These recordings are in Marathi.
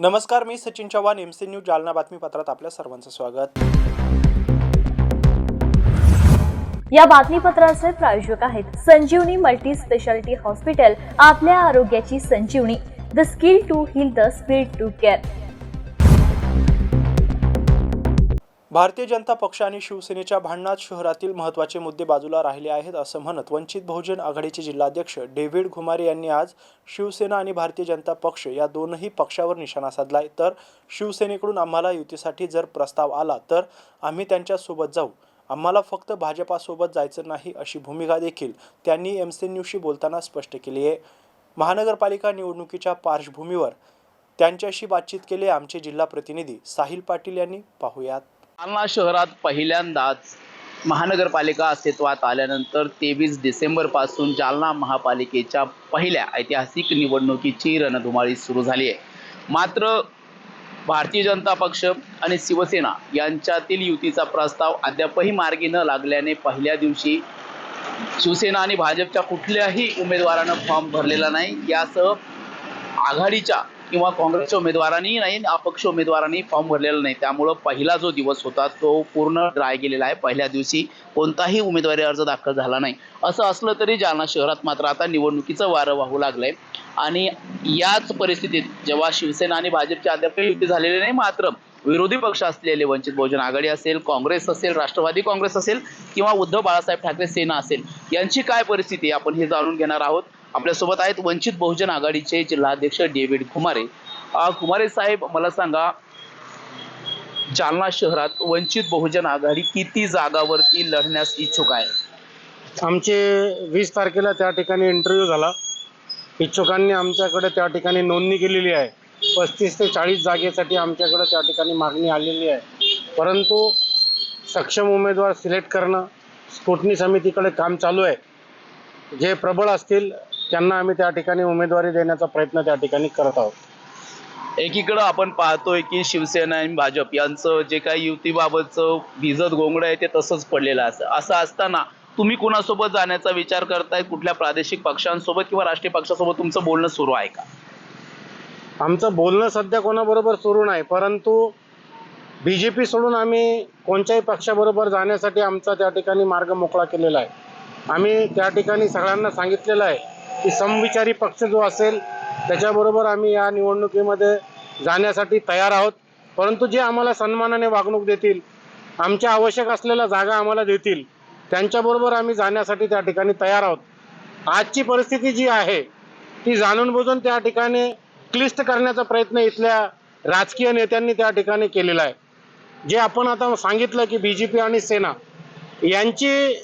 नमस्कार, मी सचिन चव्हाण, MC न्यूज जालना बातमीपत्रात आपल्या सर्वांचं स्वागत. या बातमीपत्राचे प्रायोजक आहेत संजीवनी मल्टी स्पेशालिटी हॉस्पिटल. आपल्या आरोग्याची संजीवनी. The skill to heal, the speed to care. Bharatiya Janata पक्ष आणि शिवसेनेच्या भांडणात शहरातील महत्त्वाचे मुद्दे बाजूला राहिले आहेत असं म्हणत वंचित बहुजन आघाडीचे जिल्हाध्यक्ष डेव्हिड घुमारे यांनी आज शिवसेना आणि भारतीय जनता पक्ष या दोनही पक्षावर निशाणा साधलाय. तर शिवसेनेकडून आम्हाला युतीसाठी जर प्रस्ताव आला तर आम्ही त्यांच्यासोबत जाऊ, आम्हाला फक्त भाजपासोबत जायचं नाही अशी भूमिका देखील त्यांनी MC न्यूजशी बोलताना स्पष्ट केली आहे. महानगरपालिका निवडणुकीच्या पार्श्वभूमीवर त्यांच्याशी बातचीत केली आमचे जिल्हा प्रतिनिधी साहिल पाटील यांनी. पाहूयात. जालना शहरात पहिल्यांदाच महानगरपालिका अस्तित्वात आल्यानंतर 23 डिसेंबरपासून जालना महापालिकेच्या पहिल्या ऐतिहासिक निवडणुकीची रणधुमाळी सुरू झाली आहे. मात्र भारतीय जनता पक्ष आणि शिवसेना यांच्यातील युतीचा प्रस्ताव अद्यापही मार्गी न लागल्याने पहिल्या दिवशी शिवसेना आणि भाजपच्या कुठल्याही उमेदवारानं फॉर्म भरलेला नाही. यासह आघाडीच्या किंवा काँग्रेसच्या उमेदवारांनी नाही, अपक्ष उमेदवारांनी फॉर्म भरलेला नाही. त्यामुळं पहिला जो दिवस होता तो पूर्ण ड्राय गेलेला आहे. पहिल्या दिवशी कोणताही उमेदवारी अर्ज दाखल झाला नाही. असं असलं तरी जालना शहरात मात्र आता निवडणुकीचं वारं वाहू लागलंय. आणि याच परिस्थितीत जेव्हा शिवसेना आणि भाजपची अद्याप युती झालेली नाही, मात्र विरोधी पक्ष असलेले वंचित बहुजन आघाडी असेल, काँग्रेस असेल, राष्ट्रवादी काँग्रेस असेल किंवा उद्धव बाळासाहेब ठाकरे सेना असेल, यांची काय परिस्थिती आपण हे जाणून घेणार आहोत. आपल्यासोबत आहेत वंचित बहुजन आघाडीचे जिल्हाध्यक्ष डेव्हिड घुमारे. घुमारे साहेब, मला सांगा, जालना शहरात वंचित बहुजन आघाडी किती जागावरती लढण्यास इच्छुक आहे? आमचे 20 तारखेला त्या ठिकाणी इंटरव्ह्यू झाला. इच्छुकांनी आमच्याकडे त्या ठिकाणी नोंदणी केलेली आहे. 35 ते 40 जागेसाठी आमच्याकडे त्या ठिकाणी मागणी आलेली आहे. परंतु सक्षम उमेदवार सिलेक्ट करणं स्फुटणी समितीकडे काम चालू आहे. जे प्रबळ असतील त्यांना आम्ही त्या ठिकाणी उमेदवारी देण्याचा प्रयत्न त्या ठिकाणी करत आहोत. एकीकडं आपण पाहतोय की शिवसेना आणि भाजप यांचं जे काही युतीबाबतचं भिजत गोंगडं आहे ते तसंच पडलेलं असं असताना तुम्ही कुणासोबत जाण्याचा विचार करताय? कुठल्या प्रादेशिक पक्षांसोबत किंवा राष्ट्रीय पक्षासोबत तुमचं बोलणं सुरू आहे का? आमचं बोलणं सध्या कोणाबरोबर सुरू नाही, परंतु BJP सोडून आम्ही कोणत्याही पक्षाबरोबर जाण्यासाठी आमचा त्या ठिकाणी मार्ग मोकळा केलेला आहे. आम्ही त्या ठिकाणी सगळ्यांना सांगितलेलं आहे की समविचारी पक्ष जो असेल त्याच्याबरोबर आम्ही या निवडणुकीमध्ये जाण्यासाठी तयार आहोत. परंतु जे आम्हाला सन्मानाने वागणूक देतील, आमच्या आवश्यक असलेल्या जागा आम्हाला देतील, त्यांच्याबरोबर आम्ही जाण्यासाठी त्या ठिकाणी तयार आहोत. आजची परिस्थिती जी आहे ती जाणून बुजून त्या ठिकाणी क्लिष्ट करण्याचा प्रयत्न इथल्या राजकीय नेत्यांनी त्या ठिकाणी केलेला आहे. जे आपण आता सांगितलं की BJP आणि सेना यांची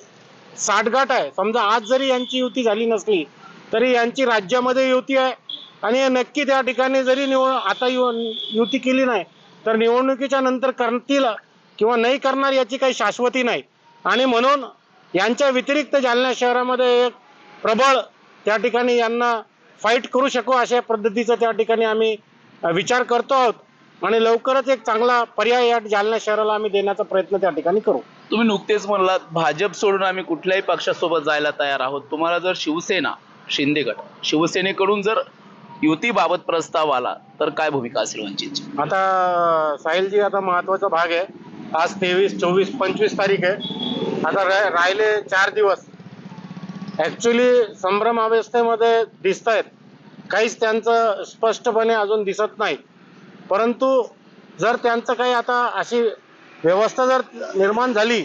साठगाठ आहे. समजा आज जरी यांची युती झाली नसली तरी यांची राज्यामध्ये युती आहे आणि नक्की त्या ठिकाणी जरी आता युती केली नाही तर निवडणुकीच्या नंतर करतील किंवा नाही करणार याची काही शाश्वती नाही. आणि म्हणून यांच्या व्यतिरिक्त जालना शहरामध्ये एक प्रबळ त्या ठिकाणी यांना फाईट करू शकू अशा पद्धतीचं त्या ठिकाणी आम्ही विचार करतो आहोत. आणि लवकरच एक चांगला पर्याय या जालना शहराला आम्ही देण्याचा प्रयत्न त्या ठिकाणी करू. तुम्ही नुकतेच म्हणलात भाजप सोडून आम्ही कुठल्याही पक्षासोबत जायला तयार आहोत. तुम्हाला जर शिवसेना, शिंदे गट, शिवसेनेकडून जर युतीबाबत प्रस्ताव आला तर काय भूमिका असेल वंचितची? आता साहिलजी, आता महत्त्वाचा भाग आहे. आज 23, 24, 25 तारीख आहे. आता राहिले 4 दिवस. ॲक्च्युली संभ्रम अवस्थेमध्ये दिसत आहेत. काहीच त्यांचं स्पष्टपणे अजून दिसत नाही. परंतु जर त्यांचं काही आता अशी व्यवस्था जर निर्माण झाली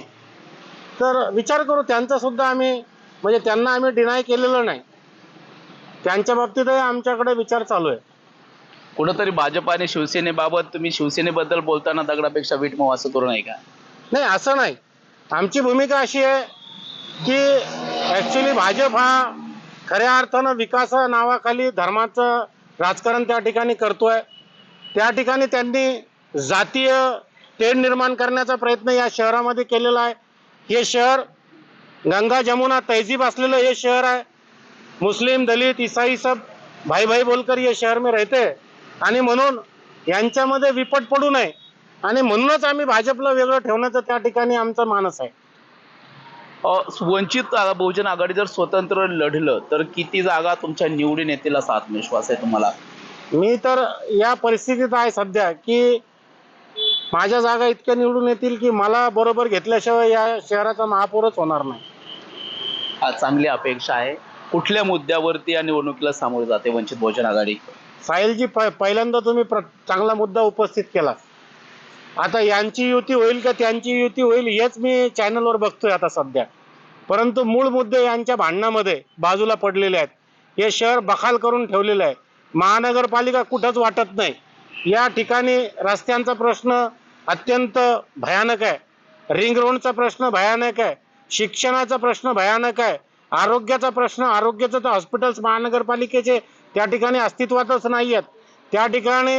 तर विचार करू. त्यांचा सुद्धा आम्ही म्हणजे त्यांना आम्ही डिनाय केलेलं नाही. त्यांच्या बाबतीतही आमच्याकडे विचार चालू आहे. कुठंतरी भाजप आणि शिवसेनेबाबत तुम्ही शिवसेनेबद्दल बोलताना दगडापेक्षा वीट मऊ असं करू नये का? नाही, असं नाही. आमची भूमिका अशी आहे की ॲक्च्युली भाजप हा खऱ्या अर्थानं विकास नावाखाली धर्माचं राजकारण त्या ठिकाणी करतोय. त्या ठिकाणी त्यांनी जातीय तेढ निर्माण करण्याचा प्रयत्न या शहरामध्ये केलेला आहे. हे शहर गंगा जमुना तहजीब असलेलं हे शहर आहे. मुस्लिम, दलित, ईसाई सब भाई भाई बोलकर ये शहर में रहते हैं. आणि म्हणून यांच्यामध्ये विपट पडू नये आणि म्हणूनच आम्ही भाजपला वेगळं ठेवण्याचं त्या ठिकाणी आमचा मानस आहे. वंचित बहुजन आघाडी जर स्वतंत्र लढलं तर किती जागा तुमच्या निवडून येतील असा आत्मविश्वास आहे तुम्हाला? मी तर या परिस्थितीत आहे सध्या की माझ्या जागा इतक्या निवडून येतील की मला बरोबर घेतल्याशिवाय या शहराचा महापौरच होणार नाही. चांगली अपेक्षा आहे. कुठल्या मुद्द्यावरती या निवडणुकीला सामोरे जाते वंचित बहुजन आघाडी? साहिलजी, पहिल्यांदा तुम्ही चांगला मुद्दा उपस्थित केला. आता यांची युती होईल का त्यांची युती होईल हेच मी चॅनलवर बघतोय आता सध्या. परंतु मूळ मुद्दे यांच्या भांडणामध्ये बाजूला पडलेले आहेत. हे शहर बखाल करून ठेवलेलं आहे. महानगरपालिका कुठंच वाटत नाही. या ठिकाणी रस्त्यांचा प्रश्न अत्यंत भयानक आहे. रिंग रोडचा प्रश्न भयानक आहे. शिक्षणाचा प्रश्न भयानक आहे. आरोग्याचा प्रश्न, आरोग्याचं तर हॉस्पिटल्स महानगरपालिकेचे त्या ठिकाणी अस्तित्वातच नाही आहेत. त्या ठिकाणी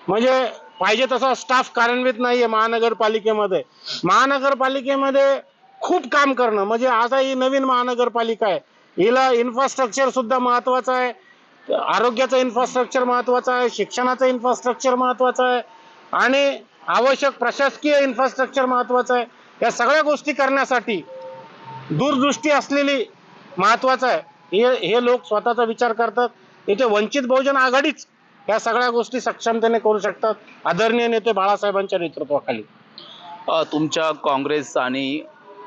म्हणजे पाहिजे तसा स्टाफ कार्यान्वित नाहीये महानगरपालिकेमध्ये. महानगरपालिकेमध्ये खूप काम करणं म्हणजे आता ही नवीन महानगरपालिका आहे. हिला इन्फ्रास्ट्रक्चर सुद्धा महत्वाचं आहे. आरोग्याचं इन्फ्रास्ट्रक्चर महत्वाचं आहे. शिक्षणाचं इन्फ्रास्ट्रक्चर महत्वाचं आहे आणि आवश्यक प्रशासकीय इन्फ्रास्ट्रक्चर महत्वाचं आहे. या सगळ्या गोष्टी करण्यासाठी दूरदृष्टी असलेली महत्वाचं आहे. हे लोक स्वतःचा विचार करतात. इथे वंचित बहुजन आघाडीच या सगळ्या गोष्टी सक्षमतेने करू शकतात आदरणीय नेते बाळासाहेबांच्या नेतृत्वाखाली. तुमच्या काँग्रेस आणि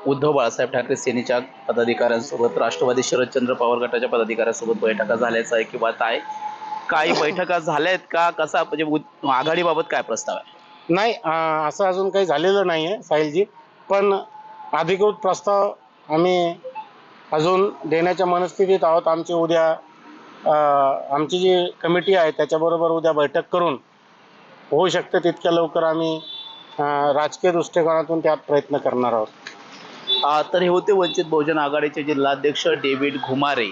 उद्धव बाळासाहेब ठाकरे सेनेच्या पदाधिकाऱ्यांसोबत राष्ट्रवादी शरदचंद्र पवार गटाच्या पदाधिकाऱ्यांसोबत बैठका झाल्याचा आहे किंवा आहे काही बैठका झाल्या आहेत का? कसा म्हणजे आघाडीबाबत काय प्रस्ताव आहे? नाही, असं अजून काही झालेलं नाही आहे साहिलजी. पण अधिकृत प्रस्ताव आम्ही अजून देण्याच्या मनस्थितीत आहोत. आमची उद्या आमची जी कमिटी आहे त्याच्याबरोबर उद्या बैठक करून होऊ शकते तितक्या लवकर आम्ही राजकीय दृष्टिकोनातून त्यात प्रयत्न करणार आहोत. तर हे होते वंचित बहुजन आघाडीचे जिल्हाध्यक्ष डेव्हिड घुमारे.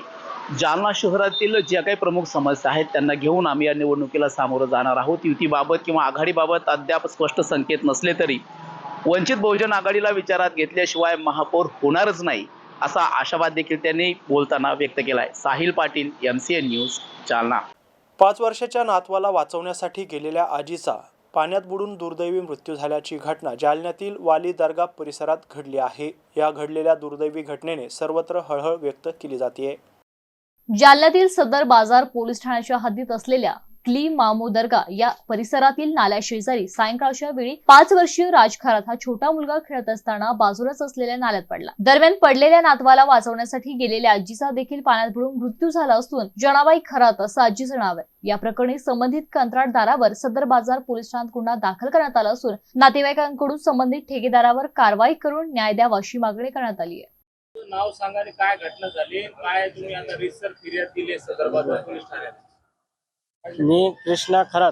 जालना शहरातील ज्या काही प्रमुख समस्या आहेत त्यांना घेऊन आम्ही या निवडणुकीला सामोरं जाणार आहोत. युतीबाबत किंवा आघाडीबाबत अद्याप स्पष्ट संकेत नसले तरी वंचित बहुजन आघाडीला विचारात घेतल्याशिवाय महापौर होणारच नाही असा आशावाद देखील त्यांनी बोलताना व्यक्त केलाय. Sahil Patil, MCN news, Jalna. 5 वर्षाच्या नातवाला वाचवण्यासाठी गेलेल्या आजीचा पाण्यात बुडून दुर्दैवी मृत्यू झाल्याची घटना जालन्यातील वाली दर्गा परिसरात घडली आहे. या घडलेल्या दुर्दैवी घटनेने सर्वत्र हळहळ व्यक्त केली जाते. जालन्यातील सदर बाजार पोलीस ठाण्याच्या हद्दीत असलेल्या क्ली मामू दर्गा या परिसरातील नाल्या शेजारी सायंकाळच्या वेळी 5 वर्षीय राज खरात हा छोटा मुलगा खेळत असताना बाजूलाच असलेल्या नाल्यात पडला. दरम्यान पडलेल्या नातवाला वाचवण्यासाठी गेलेल्या आजीचा देखील पाण्यात बुडून मृत्यू झाला असून जनाबाई खरात असं आजीचं नाव आहे. या प्रकरणी संबंधित कंत्राटदारावर सदर बाजार पोलीस ठाण्यात गुन्हा दाखल करण्यात आला असून नातेवाईकांकडून संबंधित ठेकेदारावर कारवाई करून न्याय द्यावा अशी मागणी करण्यात आली आहे. नाव सांगा आणि काय घटना झाली, काय तुम्ही आता रिसर फिर्याद दिली संदर्भात पोलीस ठाण्यात? मी कृष्णा खरात,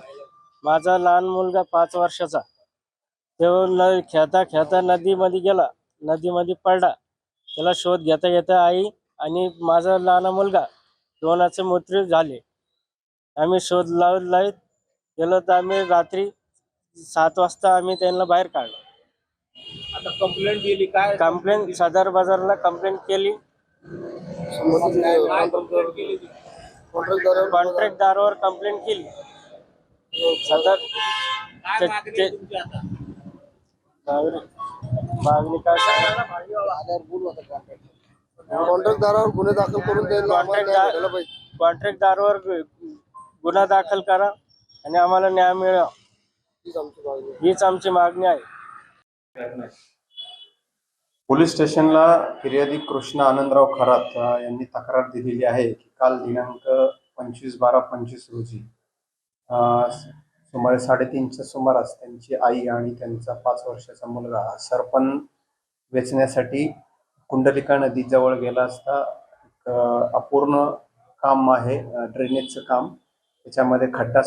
माझा लहान मुलगा 5 वर्षाचा, तो खेळता खेळता नदीमध्ये गेला, नदीमध्ये पडला. त्याला शोध घेता घेता आई आणि माझा लहान मुलगा दोनाचे मृत्यू झाले. आम्ही शोध लावत गेलो तर आम्ही रात्री 7 वाजता आम्ही त्यांना बाहेर काढलं. आता कंप्लेंट दिली, काय कंप्लेंट सदर बाजारला कंप्लेंट केली. काय कंप्लेंट केली तुम्ही? कॉन्ट्रॅक्टदारावर कंप्लेंट केली. सदर काय मागणी आहे तुमची आता? मागणी काय कॉन्ट्रॅक्टदारावर गुन्हे दाखल करून द्यायला आम्हाला न्याय भेटायला पाहिजे. कॉन्ट्रॅक्टदारावर गुन्हा दाखल करा आणि आम्हाला न्याय मिळावा हीच आमची मागणी आहे. हीच आमची मागणी आहे. पोलीस स्टेशनला फिर्यादी कृष्णा आनंदराव खरात यांनी तक्रार दिलेली आहे की काल दिनांक 25/12/25 रोजी सुमारे 3:30च्या सुमारास त्यांची आई आणि त्यांचा 5 वर्षाचा मुलगा सरपण वेचण्यासाठी कुंडलिका नदीजवळ गेला असता अपूर्ण काम आहे ड्रेनेजचं काम. त्याच्यामध्ये खड्डा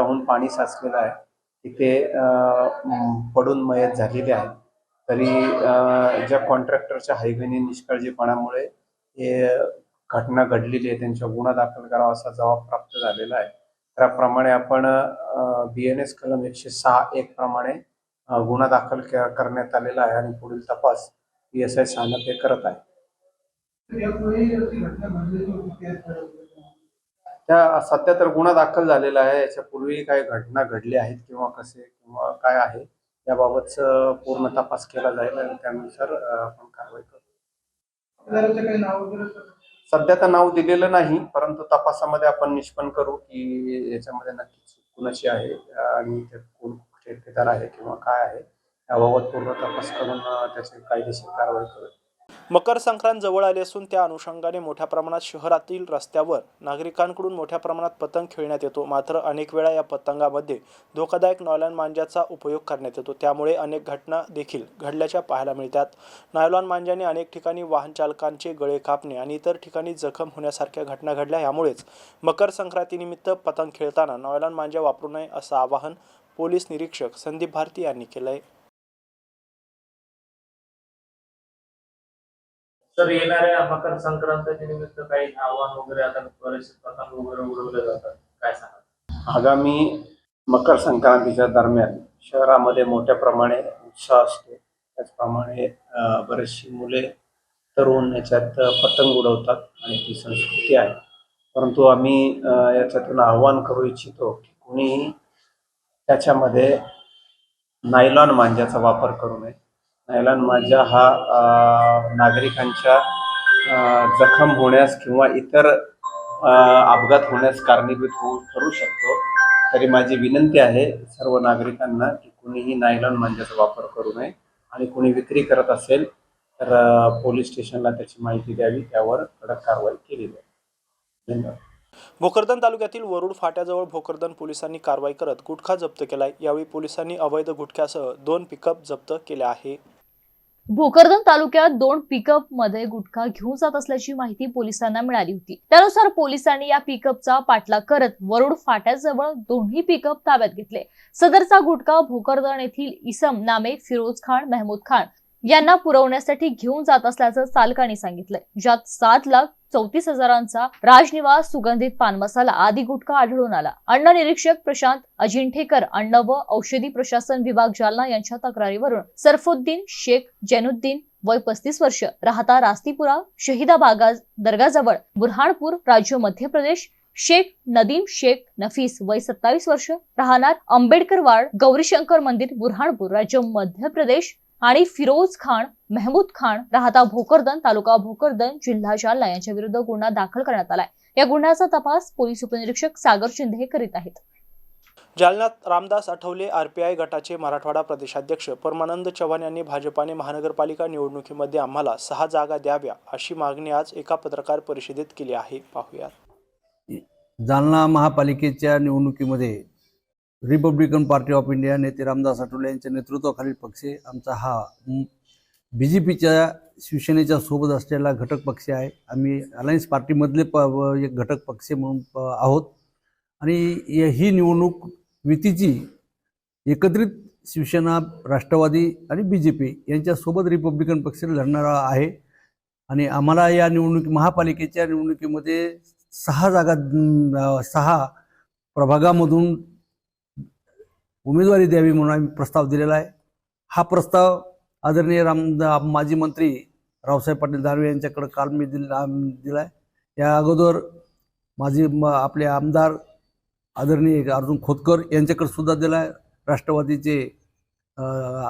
होऊन पाणी साचलेलं आहे. तिथे पडून मयत झालेले आहे. तरी ज्या कॉन्ट्रॅक्टरच्या हायवेने निष्काळजीपणामुळे हे घटना घडलेली आहे त्यांच्यावर गुन्हा दाखल करावा असा जबाब प्राप्त झालेला आहे. त्याप्रमाणे आपण BNS कलम 106(1) प्रमाणे गुन्हा दाखल करण्यात आलेला आहे आणि पुढील तपास PSI स्थानक हे करत आहे. त्या सध्या तर गुन्हा दाखल झालेला आहे. याच्यापूर्वी काही घटना घडल्या आहेत किंवा कसे किंवा काय आहे याबाबतचं पूर्ण तपास केला जाईल आणि त्यानुसार आपण कारवाई करू. सध्या तर नाव दिलेलं नाही, परंतु तपासामध्ये आपण निष्पन्न करू की याच्यामध्ये नक्की चूक कुणाची आहे आणि त्यात कोण ठेकेदार आहे किंवा काय आहे याबाबत पूर्ण तपास करून त्याची कायदेशीर कारवाई करू. मकर संक्रांत जवळ आली असून त्या अनुषंगाने मोठ्या प्रमाणात शहरातील रस्त्यावर नागरिकांकडून मोठ्या प्रमाणात पतंग खेळण्यात येतो. मात्र अनेक वेळा या पतंगामध्ये धोकादायक नायलॉन मांजाचा उपयोग करण्यात येतो. त्यामुळे अनेक घटना देखील घडल्याच्या पाहायला मिळतात. नायलॉन मांजाने अनेक ठिकाणी वाहन चालकांचे गळे कापणे आणि इतर ठिकाणी जखम होण्यासारख्या घटना घडल्या. यामुळेच मकर संक्रांतीनिमित्त पतंग खेळताना नायलॉन मांजा वापरू नये असं आवाहन पोलीस निरीक्षक संदीप भारती यांनी केलं आहे. सर, येणाऱ्या मकर संक्रांतीच्या निमित्त काही आव्हान वगैरे आता बरेचसे पतंग वगैरे उडवले जातात, काय सांगा? आगामी मकर संक्रांतीच्या दरम्यान शहरामध्ये मोठ्या प्रमाणे उत्साह असतो. त्याचप्रमाणे बरेचशी मुले तरुण याच्यात पतंग उडवतात आणि ती संस्कृती आहे. परंतु आम्ही याच्यातून आव्हान करू इच्छितो की कोणीही त्याच्यामध्ये नायलॉन मांजाचा वापर करू नये. नायलॉन मांजा हा नागरिकांच्या जखम होण्यास किंवा इतर अपघात होण्यास कारणीभूत ठरू शकतो. तरी माझी विनंती आहे सर्व नागरिकांना की कुणीही नायलॉन मांजाचा वापर करू नये आणि कुणी विक्री करत असेल तर पोलीस स्टेशनला त्याची माहिती द्यावी, त्यावर कडक कारवाई केली जाईल. धन्यवाद. भोकरदन तालुक्यातील वरुड फाट्याजवळ भोकरदन पोलिसांनी कारवाई करत गुटखा जप्त केलाय. यावेळी पोलिसांनी अवैध गुटख्यासह 2 पिकअप जप्त केल्या आहे. भोकरदन तालुक्यात 2 पिकअप मध्ये गुटखा घेऊन जात असल्याची माहिती पोलिसांना मिळाली होती. त्यानुसार पोलिसांनी या पिकअपचा पाठलाग करत वरुड फाट्याजवळ दोन्ही पिकअप ताब्यात घेतले. सदरचा गुटखा भोकरदन येथील इसम नामे फिरोज खान महमूद खान यांना पुरवण्यासाठी घेऊन जात असल्याचं चालकाने सांगितलंय. ज्यात 7,34,000चा राजनिवास सुगंधित पान मसाला आदी गुटखा आढळून आला. अन्न निरीक्षक प्रशांत अजिंठेकर, अन्न व औषधी प्रशासन विभाग जालना यांच्या तक्रारीवरून सरफुद्दीन शेख जैनुद्दीन वय 35 वर्ष, राहता रास्तीपुरा शहीदा बागा दर्गाजवळ बुरहानपूर, राज्य मध्य प्रदेश, शेख नदीम शेख नफीस वय 27 वर्ष, राहणार आंबेडकरवाड गौरीशंकर मंदिर बुरहानपूर, राज्य मध्य प्रदेश आणि फिरोज खान महमूद खान, राहता भोकरदन, तालुका भोकरदन, जिल्हा जालना यांच्या विरुद्ध गुन्हा दाखल करण्यात आलाय. या गुन्ह्याचा तपास पोलीस उपनिरीक्षक सागर शिंदे करीत आहेत. जालन्यात रामदास आठवले आरपीआय गटाचे मराठवाडा प्रदेशाध्यक्ष परमानंद चव्हाण यांनी भाजपाने महानगरपालिका निवडणुकीमध्ये आम्हाला 6 जागा द्याव्या अशी मागणी आज एका पत्रकार परिषदेत केली आहे. पाहूयात. जालना महापालिकेच्या निवडणुकीमध्ये रिपब्लिकन पार्टी ऑफ इंडिया नेते रामदास आठवले यांच्या नेतृत्वाखालील पक्ष आमचा हा BJPच्या शिवसेनेच्या सोबत असलेला घटक पक्ष आहे. आम्ही अलायन्स पार्टीमधले एक घटक पक्ष म्हणून आहोत आणि ही निवडणूक युतीची एकत्रित शिवसेना, राष्ट्रवादी आणि BJP यांच्यासोबत रिपब्लिकन पक्ष लढणारा आहे. आणि आम्हाला या महापालिकेच्या निवडणुकीमध्ये 6 जागा 6 प्रभागामधून उमेदवारी द्यावी म्हणून आम्ही प्रस्ताव दिलेला आहे. हा प्रस्ताव आदरणीय माजी मंत्री रावसाहेब पाटील दानवे यांच्याकडे काल मी दिला आहे. या अगोदर आपले आमदार आदरणीय अर्जुन खोतकर यांच्याकडे सुद्धा दिला आहे. राष्ट्रवादीचे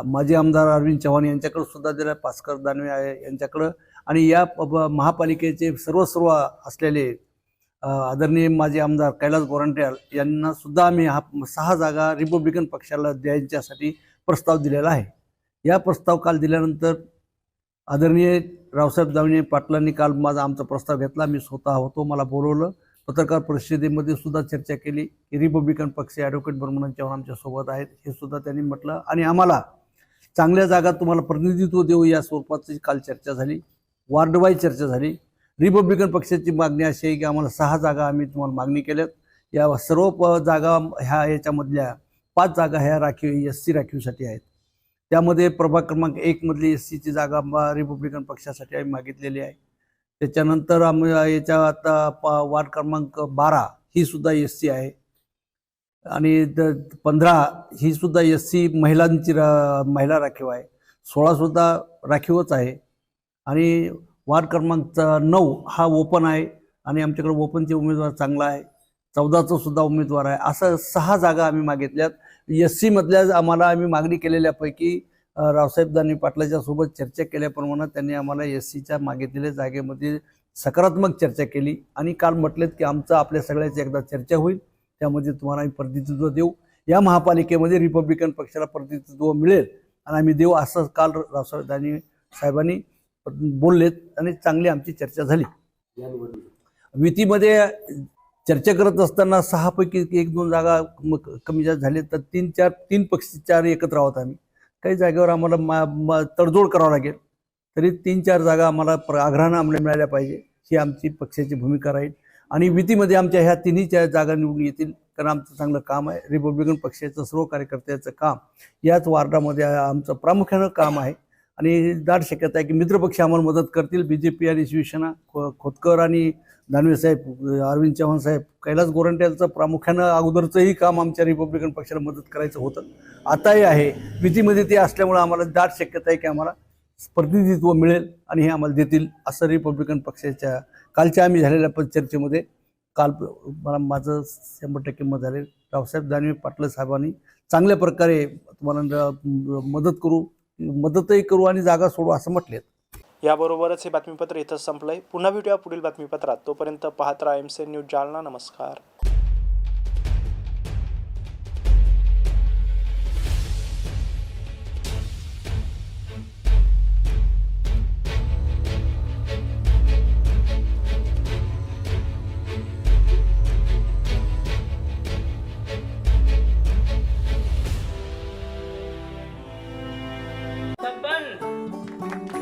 माजी आमदार अरविंद चव्हाण यांच्याकडे सुद्धा दिला आहे, भास्कर दानवे यांच्याकडं. आणि या महापालिकेचे सर्व असलेले आदरणीय माजी आमदार कैलास गोरंट्याल यांना सुद्धा आम्ही 6 जागा रिपब्लिकन पक्षाला द्यायच्यासाठी प्रस्ताव दिलेला आहे. या प्रस्ताव काल दिल्यानंतर आदरणीय रावसाहेब दानवे पाटलांनी काल आमचा प्रस्ताव घेतला. मी स्वतः होतो, मला बोलवलं. पत्रकार परिषदेमध्ये सुद्धा चर्चा केली की रिपब्लिकन पक्ष ॲडव्होकेट परमानंद चव्हाण आमच्यासोबत आहेत हे सुद्धा त्यांनी म्हटलं. आणि आम्हाला चांगल्या जागा तुम्हाला प्रतिनिधित्व देऊ या स्वरूपाची काल चर्चा झाली, वार्डवाईज चर्चा झाली. रिपब्लिकन पक्षाची मागणी अशी आहे की आम्हाला 6 जागा आम्ही तुम्हाला मागणी केल्यात. या सर्व जागा ह्या याच्यामधल्या 5 जागा ह्या राखीव SC राखीवसाठी आहेत. त्यामध्ये प्रभाग क्रमांक 1 मधली SCची जागा रिपब्लिकन पक्षासाठी आम्ही मागितलेली आहे. त्याच्यानंतर याच्या आता वार्ड क्रमांक 12 ही सुद्धा SC आहे आणि 15 ही सुद्धा SC महिला राखीव आहे. 16 सुद्धा राखीवच आहे आणि वार्ड क्रमांक 9 हा ओपन आहे आणि आमच्याकडे ओपनचे उमेदवार चांगला आहे. 14चा सुद्धा उमेदवार आहे. असं 6 जागा आम्ही मागितल्यात. SC मधल्या आम्हाला आम्ही मागणी केलेल्यापैकी रावसाहेब दानवे पाटलाच्या सोबत चर्चा केल्याप्रमाणे त्यांनी आम्हाला SCच्या मागितलेल्या जागेमध्ये सकारात्मक चर्चा केली आणि काल म्हटलेत की आमचं आपल्या सगळ्याची एकदा चर्चा होईल, त्यामध्ये तुम्हाला आम्ही प्रतिनिधित्व देऊ, या महापालिकेमध्ये रिपब्लिकन पक्षाला प्रतिनिधित्व मिळेल आणि आम्ही देऊ असं काल रावसाहेब दानवे साहेबांनी बोललेत आणि चांगली आमची चर्चा झाली. युतीमध्ये चर्चा करत असताना 6 पैकी 1-2 जागा कमी जास्त झाले, तर 3 पक्ष 4 एकत्र आहोत आम्ही. काही जागेवर आम्हाला तडजोड करावं लागेल, तरी 3-4 जागा आम्हाला आग्रहानं आम्हाला मिळाल्या पाहिजे, ही आमची पक्षाची भूमिका राहील. आणि युतीमध्ये आमच्या ह्या 3 जागा निवडून येतील, कारण आमचं चांगलं काम आहे. रिपब्लिकन पक्षाचं सर्व कार्यकर्त्याचं काम याच वार्डामध्ये आमचं प्रामुख्यानं काम आहे आणि दाट शक्यता आहे की मित्रपक्ष आम्हाला मदत करतील. BJP आणि शिवसेना, खोतकर आणि दानवे साहेब, अरविंद चव्हाण साहेब, कैलास गोरंट्यालचं प्रामुख्यानं अगोदरचंही काम आमच्या रिपब्लिकन पक्षाला मदत करायचं होतं, आताही आहे. युतीमध्ये ते असल्यामुळे आम्हाला दाट शक्यता आहे की आम्हाला प्रतिनिधित्व मिळेल आणि हे आम्हाला देतील, असं रिपब्लिकन पक्षाच्या कालच्या आम्ही झालेल्या चर्चेमध्ये काल माझं 100% मत झाले. रावसाहेब दानवे पाटील साहेबांनी चांगल्या प्रकारे तुम्हाला मदतही करू आणि जागा सोडू असं म्हटलेत. याबरोबरच हे बातमीपत्र इथंच संपलंय. पुन्हा भेटूया पुढील बातमीपत्रात. तोपर्यंत पाहत राहा MCN न्यूज जालना. नमस्कार.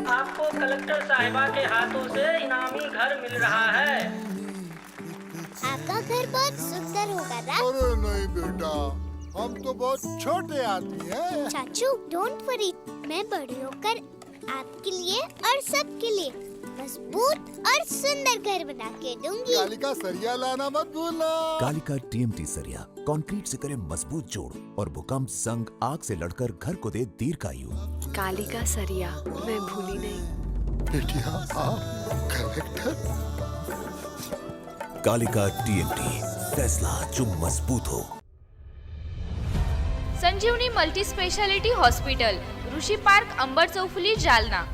आपको कलेक्टर साहिबा के हाथों से इनामी घर मिल रहा है। आपका घर बहुत सुंदर होगा ना? अरे नहीं बेटा, हम तो बहुत छोटे आदमी हैं। चाचू डोंट वरी, मैं बड़ी होकर आपके लिए और सबके लिए मजबूत और सुंदर घर बना के दूंगी। कालिका सरिया लाना मत भूलना। कालिका TMT सरिया कंक्रीट से करे मजबूत जोड़ और भूकंप, जंग, आग से लड़कर घर को दे दीर्घायु। कालिका सरिया मैं भूली नहीं। बेटिया आप कलेक्टर। कालिका TMT, फैसला जो मजबूत हो। संजीवनी मल्टी स्पेशालिटी हॉस्पिटल, ऋषी पार्क, अंबर चौफुली, जालना.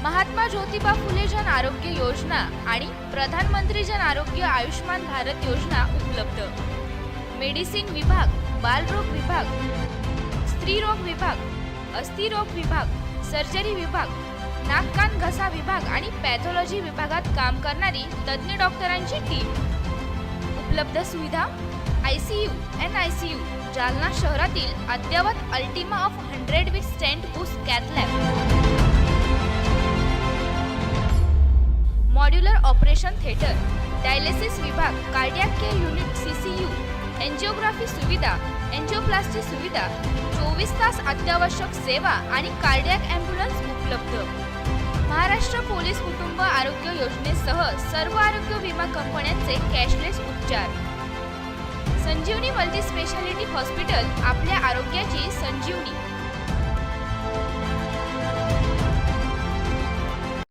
महात्मा ज्योतिबा फुले जन आरोग्य योजना आणि प्रधानमंत्री जन आरोग्य आयुष्मान भारत योजना उपलब्ध. मेडिसिन विभाग, बालरोग विभाग, स्त्रीरोग विभाग, अस्थिरोग विभाग, सर्जरी विभाग, नाक कान घसा विभाग आणि पॅथॉलॉजी विभागात काम करणारी तज्ञ डॉक्टरांची टीम. उपलब्ध सुविधा ICU, NICU, जालना शहरातील अद्ययावत ultima of 100 with stent boost cath lab. Modular operation theatre, dialysis विभाग, cardiac care unit CCU, angiography सुविधा, एंजिओप्लास्टी सुविधा, 24 तास अत्यावश्यक सेवा आणि कार्डियक ॲम्ब्युलन्स उपलब्ध. महाराष्ट्र पोलीस कुटुंब आरोग्य योजनेसह सर्व आरोग्य विमा कंपन्यांचे कॅशलेस उपचार. संजीवनी मल्टी स्पेशालिटी हॉस्पिटल, आपल्या आरोग्याची संजीवनी.